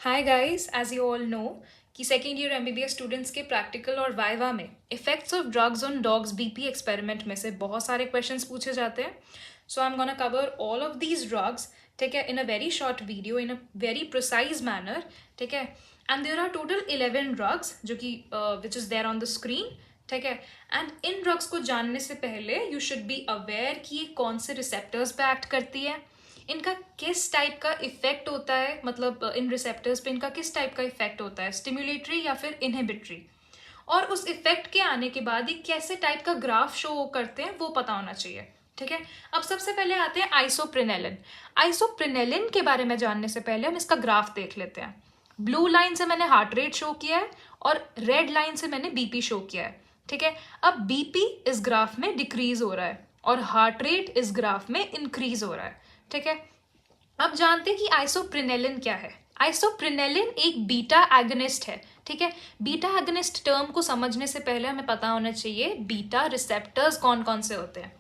Hi guys, as you all know कि second year MBBS students के practical और viva में effects of drugs on dogs BP experiment में से बहुत सारे क्वेश्चंस पूछे जाते हैं. So I am gonna cover all of these drugs, ठीक है, in a very short video in a very precise manner, ठीक है. And there are total 11 drugs जो कि which is there on the screen, ठीक है. एंड इन ड्रग्स को जानने से पहले यू शुड बी अवेयर कि ये कौन से रिसेप्टर्स पे एक्ट करती है, इनका किस टाइप का इफेक्ट होता है, मतलब इन रिसेप्टर्स पे इनका किस टाइप का इफेक्ट होता है, स्टिमुलेटरी या फिर इनहिबिटरी, और उस इफेक्ट के आने के बाद ये कैसे टाइप का ग्राफ शो करते हैं वो पता होना चाहिए, ठीक है. अब सबसे पहले आते हैं आइसोप्रिनेलिन. आइसोप्रिनेलिन के बारे में जानने से पहले हम इसका ग्राफ देख लेते हैं. ब्लू लाइन से मैंने हार्ट रेट शो किया है और रेड लाइन से मैंने बीपी शो किया है, ठीक है. अब बीपी इस ग्राफ में डिक्रीज हो रहा है और हार्ट रेट इस ग्राफ में इंक्रीज हो रहा है, ठीक है. अब जानते हैं कि आइसोप्रिनेलिन क्या है. आइसोप्रिनेलिन एक बीटा एगोनिस्ट है, ठीक है. बीटा एगोनिस्ट टर्म को समझने से पहले हमें पता होना चाहिए बीटा रिसेप्टर्स कौन कौन से होते हैं.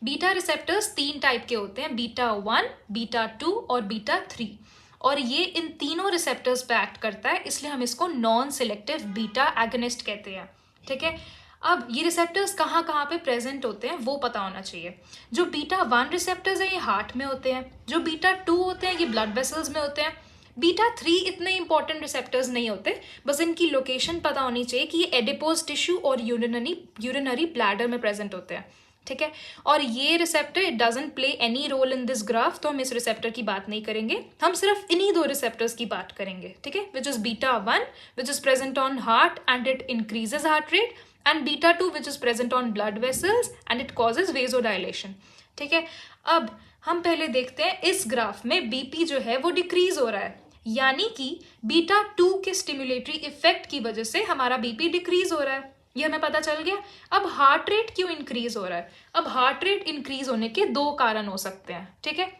बीटा रिसेप्टर्स 3 टाइप के होते हैं, बीटा 1, बीटा 2 और बीटा 3, और ये इन तीनों रिसेप्टर्स पे एक्ट करता है, इसलिए हम इसको नॉन सिलेक्टिव बीटा एगोनिस्ट कहते हैं, ठीक है. अब ये रिसेप्टर्स कहाँ कहाँ पे प्रेजेंट होते हैं वो पता होना चाहिए. जो बीटा 1 रिसेप्टर्स हैं ये हार्ट में होते हैं, जो बीटा 2 होते हैं ये ब्लड वेसल्स में होते हैं. बीटा 3 इतने इंपॉर्टेंट रिसेप्टर्स नहीं होते, बस इनकी लोकेशन पता होनी चाहिए कि ये एडिपोज टिश्यू और यूरिनरी ब्लैडर में प्रेजेंट होते हैं, ठीक है. और ये receptor it doesn't play any role in this graph, तो हम इस रिसेप्टर की बात नहीं करेंगे, हम सिर्फ इन्हीं 2 रिसेप्टर्स की बात करेंगे, ठीक है. Which is beta 1 which is present on heart and it increases heart rate, and beta 2 which is present on blood vessels and it causes vasodilation, ठीक है. अब हम पहले देखते हैं इस ग्राफ में बीपी जो है वो डिक्रीज हो रहा है, यानी कि बीटा 2 के स्टिमुलेटरी इफेक्ट की वजह से हमारा बीपी डिक्रीज हो रहा है, ये हमें पता चल गया. अब हार्ट रेट क्यों इंक्रीज हो रहा है? अब हार्ट रेट इंक्रीज होने के 2 कारण हो सकते हैं, ठीक है.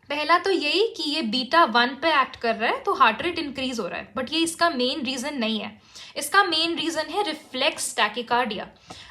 पहला तो यही कि ये बीटा 1 पे एक्ट कर रहा है तो हार्ट रेट इंक्रीज हो रहा है, बट ये इसका मेन रीजन नहीं है. इसका मेन रीजन है रिफ्लेक्स टैकिकार्डिया.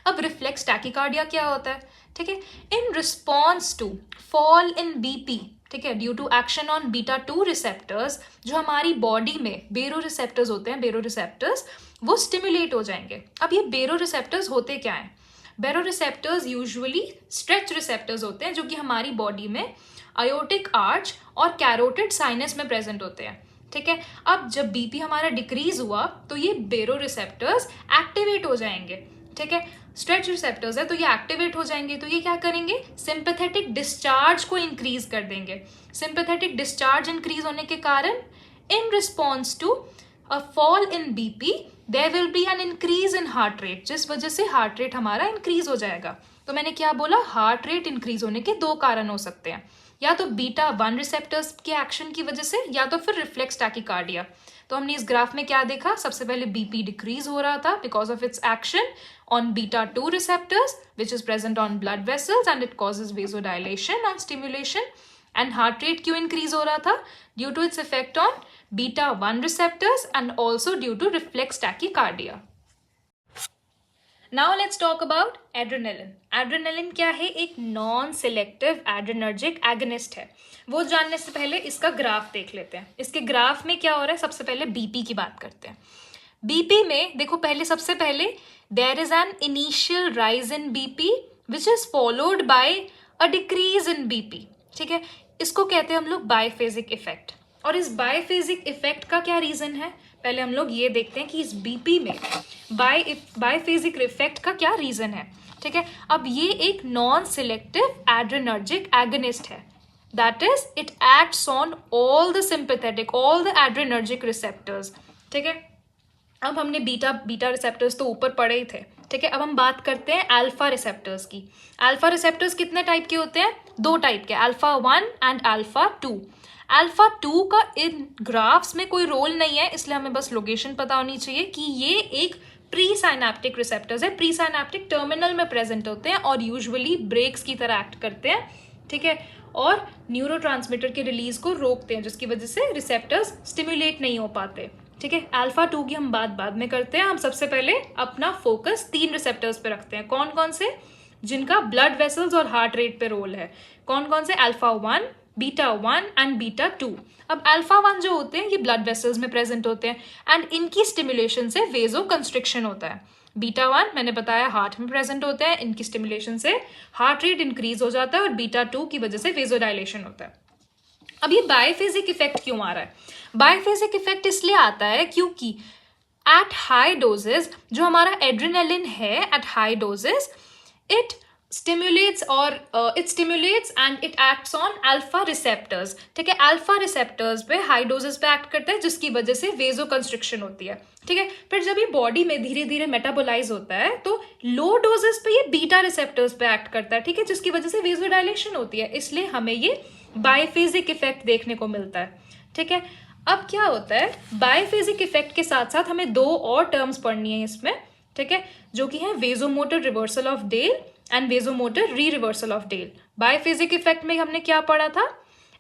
अब रिफ्लेक्स टैकिकार्डिया क्या होता है, ठीक है. In response to fall in BP, ठीक है, due to action on beta 2 receptors, जो हमारी बॉडी में बेरो रिसेप्टर्स होते हैं, बेरो रिसेप्टर्स वो स्टिमुलेट हो जाएंगे. अब ये बेरो रिसेप्टर्स होते क्या हैं? बेरो रिसेप्टर्स यूजुअली स्ट्रेच रिसेप्टर्स होते हैं जो कि हमारी बॉडी में आयोटिक आर्च और कैरोटिड साइनस में प्रेजेंट होते हैं, ठीक है. अब जब बीपी हमारा डिक्रीज हुआ तो ये बेरो रिसेप्टर्स एक्टिवेट हो जाएंगे, ठीक है. स्ट्रेच रिसेप्टर्स है तो ये एक्टिवेट हो जाएंगे, तो ये क्या करेंगे? सिंपैथेटिक डिस्चार्ज को इंक्रीज कर देंगे. सिंपैथेटिक डिस्चार्ज इंक्रीज होने के कारण in response to a fall in BP there will be an increase in heart rate, जिस वजह से हार्ट रेट हमारा इंक्रीज हो जाएगा. तो मैंने क्या बोला? हार्ट रेट इंक्रीज होने के 2 कारण हो सकते हैं, या तो बीटा 1 रिसेप्टर्स के एक्शन की वजह से या तो फिर रिफ्लेक्स टैकिकार्डिया. तो हमने इस ग्राफ में क्या देखा? सबसे पहले बीपी डिक्रीज हो रहा था because of its action on beta 2 receptors which is present on blood vessels and it causes vasodilation and stimulation. And heart rate क्यों इंक्रीज हो रहा था? Due to its effect on beta 1 receptors and also due to reflex tachycardia. Now let's talk about adrenaline. Adrenaline क्या है? एक non selective adrenergic agonist है. वो जानने से पहले इसका ग्राफ देख लेते हैं. इसके ग्राफ में क्या हो रहा है? सबसे पहले बीपी की बात करते हैं. बीपी में देखो, सबसे पहले there is an initial rise in BP which is followed by a decrease in BP, ठीक है. इसको कहते हैं हम लोग बाइफेजिक इफेक्ट. और इस बाइफेजिक इफेक्ट का क्या रीजन है? पहले हम लोग ये देखते हैं कि इस बीपी में बाइफेजिक इफेक्ट का क्या रीजन है, ठीक है. अब ये एक नॉन सिलेक्टिव एड्रेनर्जिक एगोनिस्ट है. That is it acts on all the sympathetic, all the adrenergic receptors, ठीक है. अब हमने बीटा रिसेप्टर्स तो ऊपर पढ़े ही थे, ठीक है. अब हम बात करते हैं अल्फा रिसेप्टर्स की. अल्फा रिसेप्टर्स कितने टाइप के होते हैं? 2 टाइप के, अल्फा 1 एंड अल्फा 2. अल्फा 2 का इन ग्राफ्स में कोई रोल नहीं है, इसलिए हमें बस लोकेशन पता होनी चाहिए कि ये एक प्री साइनेप्टिक रिसेप्टर्स है. प्री साइनेप्टिक टर्मिनल में प्रेजेंट होते हैं और यूजुअली ब्रेक्स की तरह एक्ट करते हैं, ठीक है, और न्यूरोट्रांसमीटर के रिलीज को रोकते हैं, जिसकी वजह से रिसेप्टर्स स्टिमुलेट नहीं हो पाते, ठीक है. अल्फा 2 की हम बात बाद में करते हैं. हम सबसे पहले अपना फोकस 3 रिसेप्टर्स पे रखते हैं. कौन कौन से? जिनका ब्लड वेसल्स और हार्ट रेट पे रोल है. कौन कौन से? Alpha 1, beta 1 and beta 2। अब अल्फा 1 जो होते हैं ये ब्लड वेसल्स में प्रेजेंट होते हैं एंड इनकी स्टिमुलेशन से वेजो कंस्ट्रिक्शन होता है। बीटा 1 मैंने बताया हार्ट में प्रेजेंट होते हैं, इनकी स्टिमुलेशन से हार्ट रेट इंक्रीज हो जाता है, और बीटा 2 की वजह से वेजो डायलेशन होता है। अब ये बायफेजिक इफेक्ट क्यों आ रहा है? बायफेजिक इफेक्ट इसलिए आता है क्योंकि एट हाई डोजेस जो हमारा एड्रेनालिन है at high doses it stimulates and it acts on alpha receptors। ठीक है, अल्फा रिसेप्टर्स पे हाई डोजेस पे एक्ट करता है जिसकी वजह से वेजो कंस्ट्रिक्शन होती है। ठीक है, फिर जब ये बॉडी में धीरे धीरे मेटाबोलाइज होता है तो लो डोजेस पे ये बीटा रिसेप्टर्स पे एक्ट करता है। ठीक है, जिसकी वजह से वेजो डायलेशन होती है, इसलिए हमें ये बायफेजिक इफेक्ट देखने को मिलता है। ठीक है, अब क्या होता है, बायफेजिक इफेक्ट के साथ साथ हमें दो और टर्म्स पढ़नी है इसमें। ठीक है, जो कि है vasomotor reversal of Dale and vasomotor re reversal of Dale. Biphasic effect में हमने क्या पढ़ा था?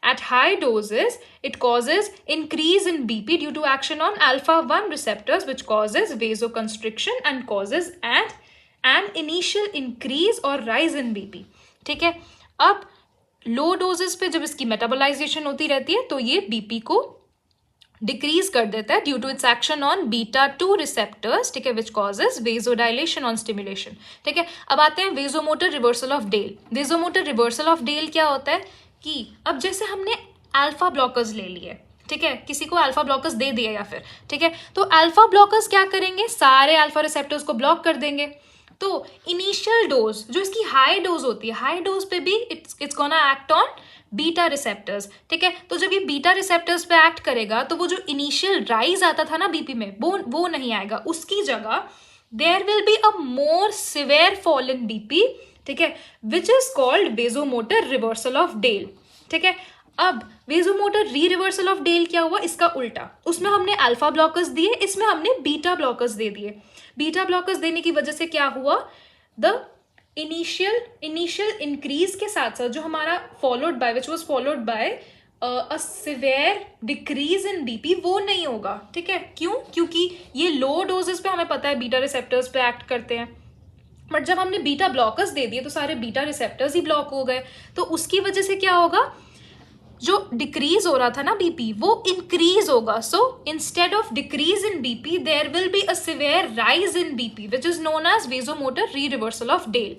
At high doses, it causes increase in BP due to action on alpha 1 receptors, which causes vasoconstriction and causes an initial increase or rise in BP। ठीक है, अब लो doses पे जब इसकी मेटाबोलाइजेशन होती रहती है तो ये बीपी को डिक्रीज कर देता है due to its action on beta 2 receptors. ठीक है, which causes vasodilation on stimulation. ठीक है, अब आते हैं vasomotor reversal of Dale. Vasomotor reversal of Dale क्या होता है कि अब जैसे हमने अल्फा ब्लॉकर्स ले लिए, ठीक है, किसी को अल्फा ब्लॉकर्स दे दिया या फिर, ठीक है, तो अल्फा ब्लॉकर्स क्या करेंगे, सारे अल्फा रिसेप्टर्स को ब्लॉक कर देंगे। तो इनिशियल डोज जो इसकी हाई डोज होती है, हाई डोज पे भी it's gonna act on beta receptors. ठीक है, तो जब ये बीटा रिसेप्टर्स पे एक्ट करेगा तो वो जो इनिशियल राइज आता था ना बीपी में वो नहीं आएगा, उसकी जगह there will be a more severe fall in BP. ठीक है, which is called vasomotor reversal of Dale. ठीक है, अब vasomotor re reversal of Dale क्या हुआ, इसका उल्टा, उसमें हमने अल्फा ब्लॉकर्स दिए, इसमें हमने बीटा ब्लॉकर्स दे दिए। बीटा ब्लॉकर्स देने की वजह से क्या हुआ, द इनिशियल इंक्रीज के साथ साथ जो हमारा followed by which was followed by a severe decrease in BP वो नहीं होगा। ठीक है, क्यों? क्योंकि ये लो डोजेस पे हमें पता है बीटा रिसेप्टर्स पे एक्ट करते हैं, बट जब हमने बीटा ब्लॉकर्स दे दिए तो सारे बीटा रिसेप्टर्स ही ब्लॉक हो गए, तो उसकी वजह से क्या होगा, जो डिक्रीज हो रहा था ना बीपी वो इंक्रीज होगा। So instead of decrease in BP there will be a severe rise in BP which is known as vasomotor re reversal of Dale.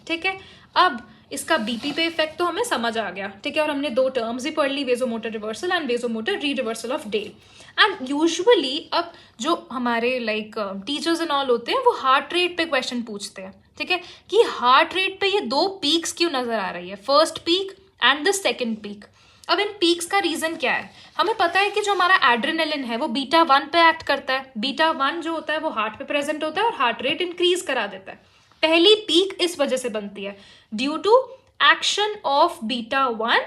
ठीक है, अब इसका बीपी पे इफेक्ट तो हमें समझ आ गया। ठीक है, और हमने दो टर्म्स ही पढ़ ली, vasomotor reversal and vasomotor re reversal of Dale. And usually अब जो हमारे लाइक टीचर्स एंड ऑल होते हैं वो हार्ट रेट पे क्वेश्चन पूछते हैं। ठीक है, कि हार्ट रेट पे ये दो पीक्स क्यों नजर आ रही है, first peak and the second peak. अब इन पीक्स का रीजन क्या है, हमें पता है कि जो हमारा एड्रेनालिन है वो बीटा 1 पे एक्ट करता है। बीटा 1 जो होता है वो हार्ट पे प्रेजेंट होता है और हार्ट रेट इंक्रीज करा देता है। पहली पीक इस वजह से बनती है, due to action of beta 1।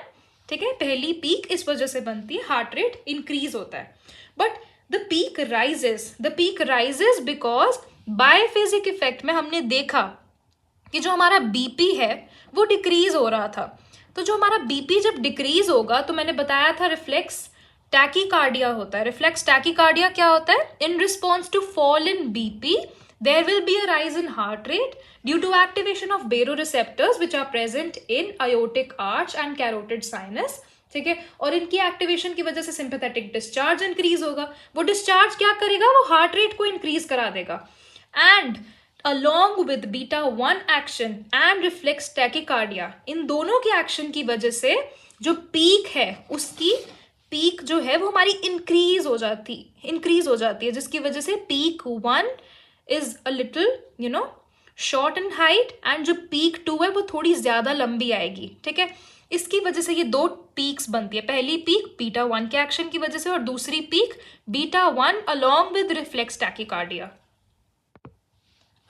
ठीक है, पहली पीक इस वजह से बनती है, हार्ट रेट इंक्रीज होता है। But the peak rises because biphasic effect में हमने देखा कि जो हमारा बीपी है वो डिक्रीज हो रहा था। तो जो हमारा बीपी जब डिक्रीज होगा तो मैंने बताया था रिफ्लेक्स टैकीकार्डिया होता है। रिफ्लेक्स टैकीकार्डिया क्या होता है, in response to fall in BP there will be a rise in heart rate due to activation of baroreceptors which are present in aortic arch and carotid sinus। ठीक है, और इनकी activation की वजह से सिंपैथेटिक डिस्चार्ज इंक्रीज होगा। वो discharge क्या करेगा, वो हार्ट रेट को इंक्रीज करा देगा। And along with beta 1 action and reflex tachycardia, इन दोनों के एक्शन की वजह से जो पीक है उसकी पीक जो है वो हमारी इंक्रीज हो जाती है, जिसकी वजह से peak 1 is a little short in height and जो पीक 2 है वो थोड़ी ज्यादा लंबी आएगी। ठीक है, इसकी वजह से ये दो पीक्स बनती है, पहली पीक बीटा 1 के एक्शन की वजह से और दूसरी peak beta 1 along with reflex tachycardia.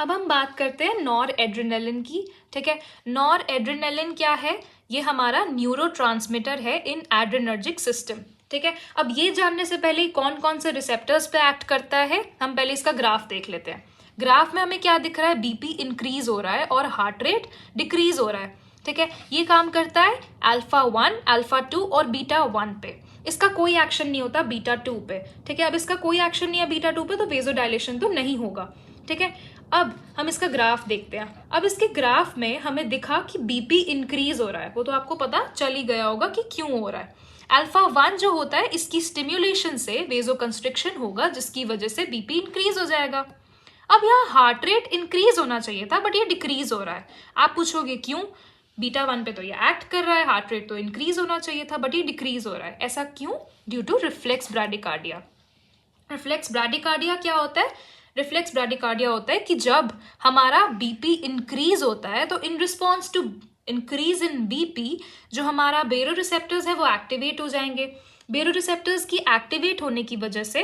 अब हम बात करते हैं नॉर एड्रेनालिन की। ठीक है, नॉर एड्रेनालिन क्या है, ये हमारा न्यूरोट्रांसमीटर है इन एड्रेनर्जिक सिस्टम। ठीक है, अब ये जानने से पहले कौन कौन से रिसेप्टर्स पे एक्ट करता है, हम पहले इसका ग्राफ देख लेते हैं। ग्राफ में हमें क्या दिख रहा है, बीपी इंक्रीज हो रहा है और हार्ट रेट डिक्रीज हो रहा है। ठीक है, ये काम करता है अल्फा 1, अल्फा 2 और बीटा 1 पे। इसका कोई एक्शन नहीं होता बीटा 2 पे। ठीक है, अब इसका कोई एक्शन नहीं है बीटा 2 पे तो वेजोडाइलेशन तो नहीं होगा। ठीक है, अब हम इसका ग्राफ देखते हैं। अब इसके ग्राफ में हमें दिखा कि बीपी इंक्रीज हो रहा है, वो तो आपको पता चल ही गया होगा कि क्यों हो रहा है। अल्फा 1 जो होता है, इसकी स्टिम्युलेशन से वेजोकंस्ट्रिक्शन होगा, जिसकी वजह से बीपी इंक्रीज हो जाएगा। अब यहाँ हार्ट रेट इंक्रीज होना चाहिए था, बट ये डिक्रीज हो रहा है। आप पूछोगे क्यों? बीटा 1 पे तो ये एक्ट कर रहा है, हार्ट रेट तो इंक्रीज होना चाहिए था, बट ये डिक्रीज हो रहा है। ऐसा क्यों? Due to reflex bradycardia. Reflex bradycardia क्या होता है? रिफ्लेक्स ब्रैडिकार्डिया होता है कि जब हमारा बीपी इंक्रीज होता है, तो in response to increase in BP जो हमारा बेरो रिसेप्टर्स है वो एक्टिवेट हो जाएंगे। बेरो रिसेप्टर्स की एक्टिवेट होने की वजह से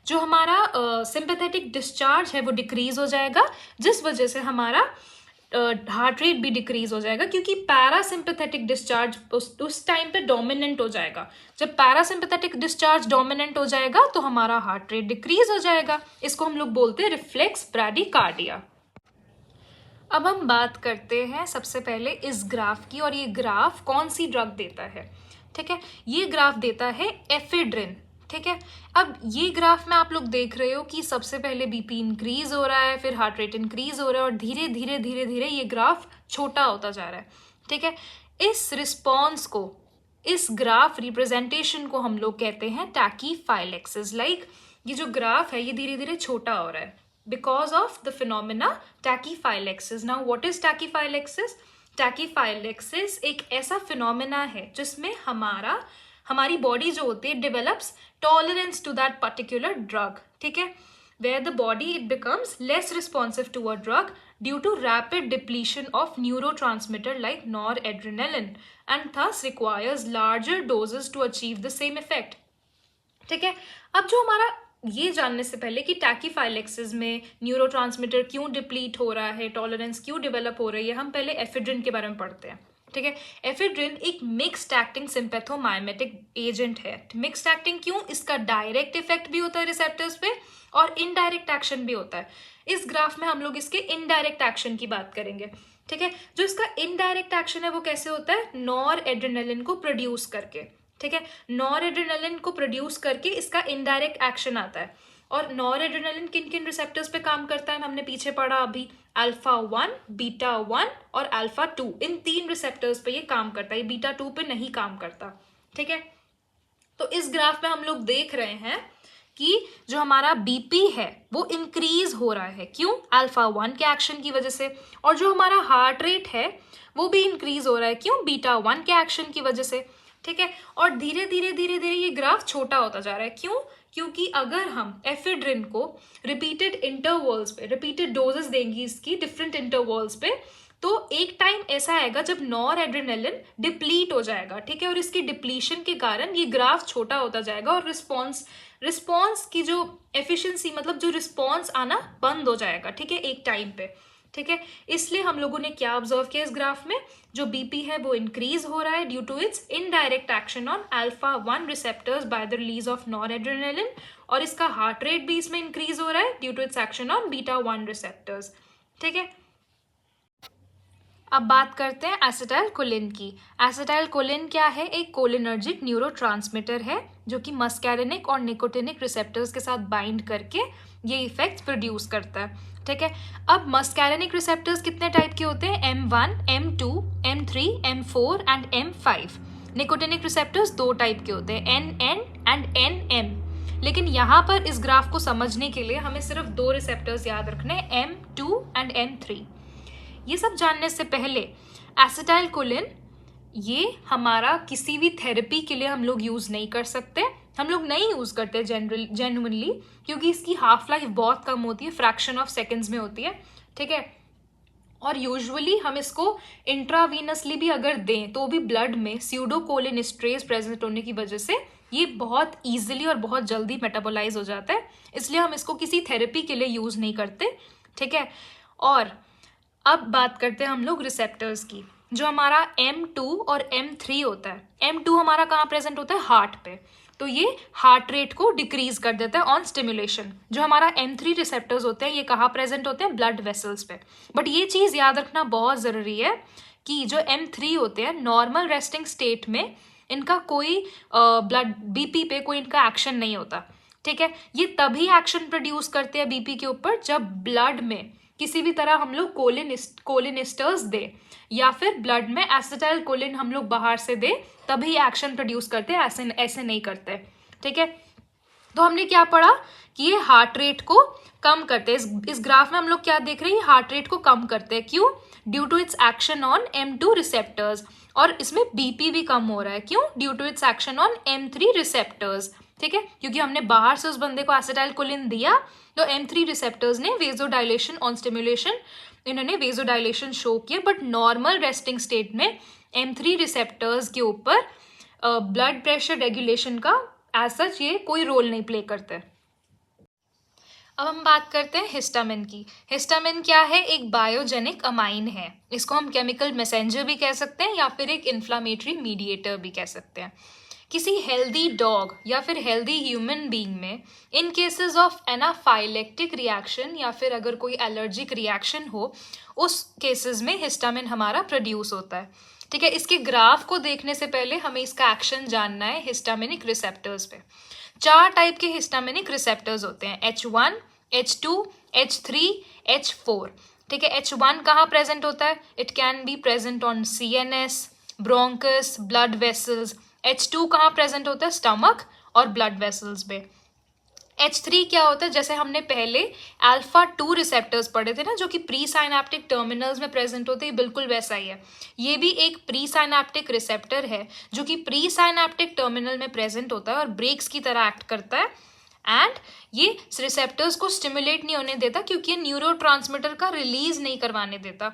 जो हमारा सिंपैथेटिक डिस्चार्ज है वो डिक्रीज हो जाएगा, जिस वजह से हमारा हार्ट रेट भी डिक्रीज हो जाएगा, क्योंकि पैरासिम्पैथेटिक डिस्चार्ज उस टाइम पे डोमिनेंट हो जाएगा। जब पैरासिम्पैथेटिक डिस्चार्ज डोमिनेंट हो जाएगा तो हमारा हार्ट रेट डिक्रीज हो जाएगा। इसको हम लोग बोलते हैं रिफ्लेक्स ब्रैडिकार्डिया। अब हम बात करते हैं सबसे पहले इस ग्राफ की, और ये ग्राफ कौन सी ड्रग देता है। ठीक है, ये ग्राफ देता है एफेड्रिन। ठीक है, अब ये ग्राफ में आप लोग देख रहे हो कि सबसे पहले बीपी इंक्रीज हो रहा है, फिर हार्ट रेट इंक्रीज हो रहा है, और धीरे धीरे धीरे धीरे ये ग्राफ छोटा होता जा रहा है। ठीक है, इस रिस्पॉन्स को, इस ग्राफ रिप्रेजेंटेशन को हम लोग कहते हैं टैकीफाइलेक्सिस। लाइक ये जो ग्राफ है ये धीरे धीरे छोटा हो रहा है because of the phenomena tachyphylaxis. Now what is tachyphylaxis? Tachyphylaxis एक ऐसा फिनोमेना है जिसमें हमारी बॉडी जो होती है develops tolerance to that particular drug. ठीक है, where the body it becomes less responsive to a drug due to rapid depletion of neurotransmitter like noradrenaline and thus requires larger doses to achieve the same effect. ठीक है, अब जो हमारा ये जानने से पहले कि टैकीफाइलेक्सिस में न्यूरोट्रांसमीटर क्यों डिप्लीट हो रहा है, टॉलरेंस क्यों डेवलप हो रही है, हम पहले एफेड्रिन के बारे में पढ़ते हैं। ठीक है, एफेड्रिन एक मिक्स्ड एक्टिंग सिंपैथोमाइमेटिक एजेंट है। मिक्स्ड एक्टिंग क्यों? इसका डायरेक्ट इफेक्ट भी होता है रिसेप्टर्स पे और इनडायरेक्ट एक्शन भी होता है। इस ग्राफ में हम लोग इसके इनडायरेक्ट एक्शन की बात करेंगे। ठीक है, जो इसका इनडायरेक्ट एक्शन है वो कैसे होता है? नॉर एड्रेनालिन को प्रोड्यूस करके। ठीक है, नॉर एड्रेनालिन को प्रोड्यूस करके इसका इनडायरेक्ट एक्शन आता है। और नॉर एड्रेनालिन किन किन रिसेप्टर्स पे काम करता है हमने पीछे पढ़ा अभी, अल्फा 1, बीटा 1 और अल्फा 2, इन 3 रिसेप्टर्स पे ये काम करता है, ये बीटा 2 पे नहीं काम करता। ठीक है, तो इस ग्राफ में हम लोग देख रहे हैं कि जो हमारा बीपी है वो इंक्रीज हो रहा है। क्यों? अल्फा 1 के एक्शन की वजह से। और जो हमारा हार्ट रेट है वो भी इंक्रीज हो रहा है। क्यों? बीटा 1 के एक्शन की वजह से। ठीक है, और धीरे धीरे धीरे धीरे ये ग्राफ छोटा होता जा रहा है। क्यों? क्योंकि अगर हम एफेड्रिन को रिपीटेड इंटरवल्स पे, रिपीटेड डोजेस देंगी इसकी डिफरेंट इंटरवल्स पे, तो एक टाइम ऐसा आएगा जब नॉर एड्रेनालिन डिप्लीट हो जाएगा। ठीक है, और इसकी डिप्लीशन के कारण ये ग्राफ छोटा होता जाएगा और रिस्पॉन्स की जो एफिशिएंसी, मतलब जो रिस्पॉन्स आना बंद हो जाएगा। ठीक है, एक टाइम पे। ठीक है, इसलिए हम लोगों ने क्या ऑब्जर्व किया इस ग्राफ में, जो बीपी है वो इंक्रीज हो रहा है due to its indirect action on alpha 1 receptors by the release of noradrenaline, और इसका हार्ट रेट भी इसमें इंक्रीज हो रहा है due to its action on beta 1 receptors. ठीक है, अब बात करते हैं एसिटाइलकोलिन की। एसिटाइलकोलिन क्या है? एक कोलिनर्जिक न्यूरोट्रांसमीटर है जो कि मस्कैरिनिक और निकोटिनिक रिसेप्टर्स के साथ बाइंड करके ये इफेक्ट्स प्रोड्यूस करता है। ठीक है, अब मस्कैरिनिक रिसेप्टर्स कितने टाइप के होते हैं? M1, M2, M3, M4 and M5। Nicotinic receptors 2 type के होते हैं, NN एंड NM। लेकिन यहाँ पर इस ग्राफ को समझने के लिए हमें सिर्फ 2 रिसेप्टर्स याद रखने, M2 एंड M3। ये सब जानने से पहले एसिटाइलकोलिन ये हमारा किसी भी थेरेपी के लिए हम लोग यूज़ नहीं कर सकते, हम लोग नहीं यूज़ करते जेन्युइनली, क्योंकि इसकी हाफ लाइफ बहुत कम होती है, फ्रैक्शन ऑफ सेकेंड्स में होती है। ठीक है, और यूजुअली हम इसको इंट्रावीनसली भी अगर दें तो भी ब्लड में स्यूडोकोलिनेस्ट्रेज प्रेजेंट होने की वजह से ये बहुत ईजिली और बहुत जल्दी मेटाबोलाइज हो जाता है, इसलिए हम इसको किसी थेरेपी के लिए यूज़ नहीं करते। ठीक है, और अब बात करते हैं हम लोग रिसेप्टर्स की। जो हमारा M2 और M3 होता है, M2 हमारा कहाँ प्रेजेंट होता है? हार्ट पे, तो ये हार्ट रेट को डिक्रीज कर देता है ऑन स्टिमुलेशन। जो हमारा M3 रिसेप्टर्स होते हैं ये कहाँ प्रेजेंट होते हैं? ब्लड वेसल्स पे। बट ये चीज़ याद रखना बहुत ज़रूरी है कि जो M3 होते हैं नॉर्मल रेस्टिंग स्टेट में इनका कोई ब्लड बीपी पे कोई इनका एक्शन नहीं होता। ठीक है, ये तभी एक्शन प्रोड्यूस करते हैं बीपी के ऊपर जब ब्लड में किसी भी तरह हम लोग कोलिनिस्टर्स दे या फिर ब्लड में एसिटाइल कोलिन हम लोग बाहर से दे तभी एक्शन प्रोड्यूस करते हैं, ऐसे नहीं करते, ठीक है। तो हमने क्या पढ़ा कि ये हार्ट रेट को कम करते हैं। इस ग्राफ में हम लोग क्या देख रहे हैं, हार्ट रेट को कम करते हैं। क्यों? Due to its action on M2 receptors. और इसमें बीपी भी कम हो रहा है। क्यों? Due to its action on M3 receptors, ठीक है, क्योंकि हमने बाहर से उस बंदे को एसिटाइल कोलिन दिया तो M3 रिसेप्टर्स ने वेजोडाइलेशन ऑन स्टिमुलेशन, इन्होंने वेजोडाइलेशन शो किया। बट नॉर्मल रेस्टिंग स्टेट में M3 रिसेप्टर्स के ऊपर ब्लड प्रेशर रेगुलेशन का एज सच ये कोई रोल नहीं प्ले करते। अब हम बात करते हैं हिस्टामिन की। हिस्टामिन क्या है? एक बायोजेनिक अमाइन है। इसको हम केमिकल मैसेंजर भी कह सकते हैं या फिर एक इन्फ्लामेटरी मीडिएटर भी कह सकते हैं। किसी हेल्दी डॉग या फिर हेल्दी ह्यूमन बीइंग में इन केसेस ऑफ एनाफाइलेक्टिक रिएक्शन या फिर अगर कोई एलर्जिक रिएक्शन हो, उस केसेस में हिस्टामिन हमारा प्रोड्यूस होता है, ठीक है। इसके ग्राफ को देखने से पहले हमें इसका एक्शन जानना है हिस्टामिनिक रिसेप्टर्स पे। 4 टाइप के हिस्टामिनिक रिसेप्टर्स होते हैं, H1, H2, H3, H4, ठीक है। H1 कहाँ प्रेजेंट होता है? It can be present on CNS, bronchus, blood vessels. H2 कहाँ प्रेजेंट होता है? स्टमक और ब्लड वेसल्स में। H3 क्या होता है? जैसे हमने पहले अल्फा 2 रिसेप्टर्स पढ़े थे ना, जो कि प्री साइनेप्टिक टर्मिनल्स में प्रेजेंट होते हैं, बिल्कुल वैसा ही है। ये भी एक प्री साइनेप्टिक रिसेप्टर है जो कि प्री साइनेप्टिक टर्मिनल में प्रेजेंट होता है और ब्रेक्स की तरह एक्ट करता है। एंड ये रिसेप्टर्स को स्टिमुलेट नहीं होने देता क्योंकि ये न्यूरोट्रांसमीटर का रिलीज नहीं करवाने देता,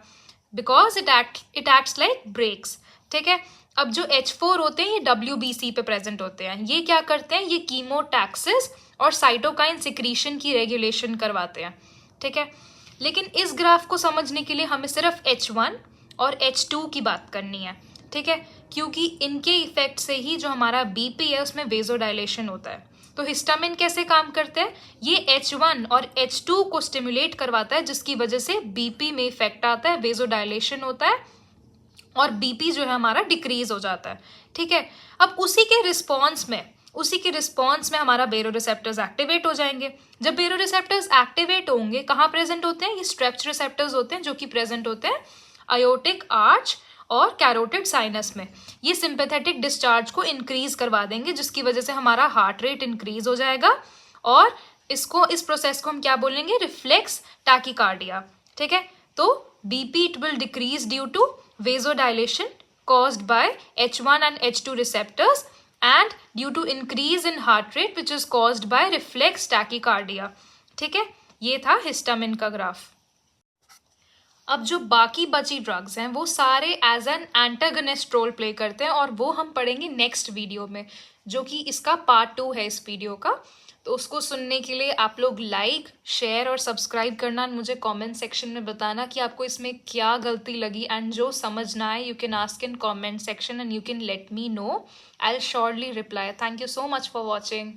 because it acts like brakes, ठीक है। अब जो H4 होते हैं ये WBC पे प्रेजेंट होते हैं। ये क्या करते हैं? ये कीमोटैक्सिस और साइटोकाइन सिक्रीशन की रेगुलेशन करवाते हैं, ठीक है। लेकिन इस ग्राफ को समझने के लिए हमें सिर्फ H1 और H2 की बात करनी है, ठीक है, क्योंकि इनके इफेक्ट से ही जो हमारा BP है उसमें वेजोडाइलेशन होता है। तो हिस्टामिन कैसे काम करते हैं? ये H1 और H2 को स्टिमुलेट करवाता है, जिसकी वजह से BP में इफेक्ट आता है, वेजोडाइलेशन होता है और BP जो है हमारा डिक्रीज हो जाता है, ठीक है। अब उसी के रिस्पॉन्स में हमारा बेरो रिसेप्टर्स एक्टिवेट हो जाएंगे। जब बेरो रिसेप्टर्स एक्टिवेट होंगे, कहाँ प्रेजेंट होते हैं? ये स्ट्रेप्स रिसेप्टर्स होते हैं जो कि प्रेजेंट होते हैं आयोटिक आर्च और कैरोटिड साइनस में। ये सिंपैथेटिक डिस्चार्ज को इंक्रीज करवा देंगे, जिसकी वजह से हमारा हार्ट रेट इंक्रीज हो जाएगा और इस प्रोसेस को हम क्या बोलेंगे? रिफ्लेक्स टैकीकार्डिया, ठीक है। तो BP it will decrease due to vasodilation caused by H1 and H2 receptors and due to increase in heart rate which is caused by reflex tachycardia, ठीक है। ये था हिस्टामिन का ग्राफ। अब जो बाकी बची ड्रग्स हैं वो सारे as an antagonist role play करते हैं और वो हम पढ़ेंगे नेक्स्ट वीडियो में, जो कि इसका पार्ट 2 है इस वीडियो का। तो उसको सुनने के लिए आप लोग लाइक, शेयर और सब्सक्राइब करना, मुझे कमेंट सेक्शन में बताना कि आपको इसमें क्या गलती लगी। एंड जो समझ ना आए, you can ask in comment section and you can let me know, I will surely reply. Thank you so much for watching.